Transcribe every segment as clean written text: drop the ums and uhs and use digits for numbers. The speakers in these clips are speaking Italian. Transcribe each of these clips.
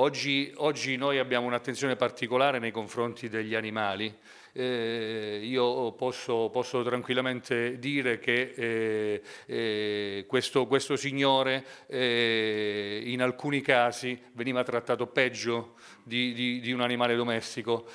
Oggi noi abbiamo un'attenzione particolare nei confronti degli animali. Io posso tranquillamente dire che questo signore in alcuni casi veniva trattato peggio di un animale domestico.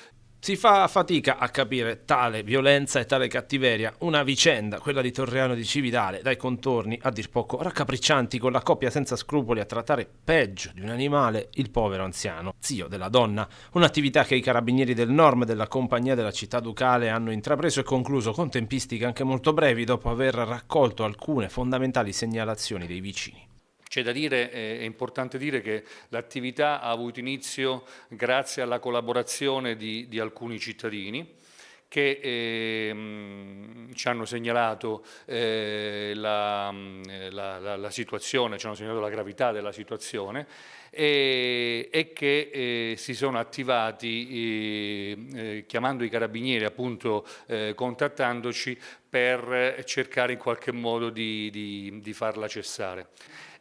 Si fa fatica a capire tale violenza e tale cattiveria, una vicenda, quella di Torriano di Cividale, dai contorni a dir poco raccapriccianti, con la coppia senza scrupoli a trattare peggio di un animale il povero anziano, zio della donna, un'attività che i carabinieri del Norm della compagnia della città ducale hanno intrapreso e concluso con tempistiche anche molto brevi dopo aver raccolto alcune fondamentali segnalazioni dei vicini. C'è da dire, è importante dire che l'attività ha avuto inizio grazie alla collaborazione di alcuni cittadini che ci hanno segnalato la situazione, ci hanno segnalato la gravità della situazione e che si sono attivati chiamando i carabinieri, appunto contattandoci per cercare in qualche modo di farla cessare.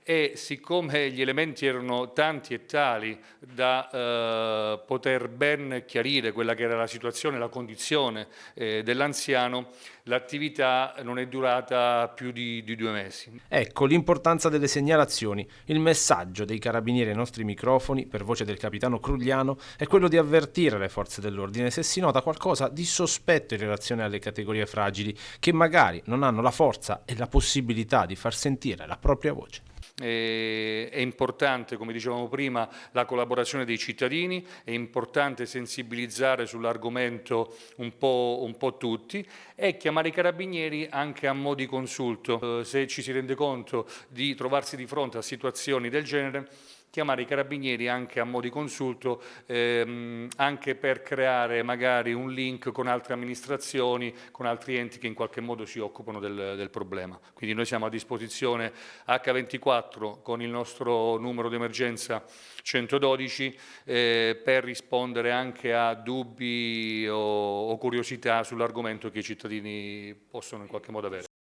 E siccome gli elementi erano tanti e tali da poter ben chiarire quella che era la situazione, la condizione dell'anziano, l'attività non è durata più di 2 mesi. Ecco l'importanza delle segnalazioni. Il messaggio dei carabinieri ai nostri microfoni, per voce del capitano Crugliano, è quello di avvertire le forze dell'ordine se si nota qualcosa di sospetto in relazione alle categorie fragili, che magari non hanno la forza e la possibilità di far sentire la propria voce. È importante, come dicevamo prima, la collaborazione dei cittadini, è importante sensibilizzare sull'argomento un po' tutti e chiamare i carabinieri anche a mo' di consulto. Se ci si rende conto di trovarsi di fronte a situazioni del genere, chiamare i carabinieri anche a mo' di consulto, anche per creare magari un link con altre amministrazioni, con altri enti che in qualche modo si occupano del problema. Quindi noi siamo a disposizione H24 con il nostro numero d'emergenza 112 per rispondere anche a dubbi o curiosità sull'argomento che i cittadini possono in qualche modo avere.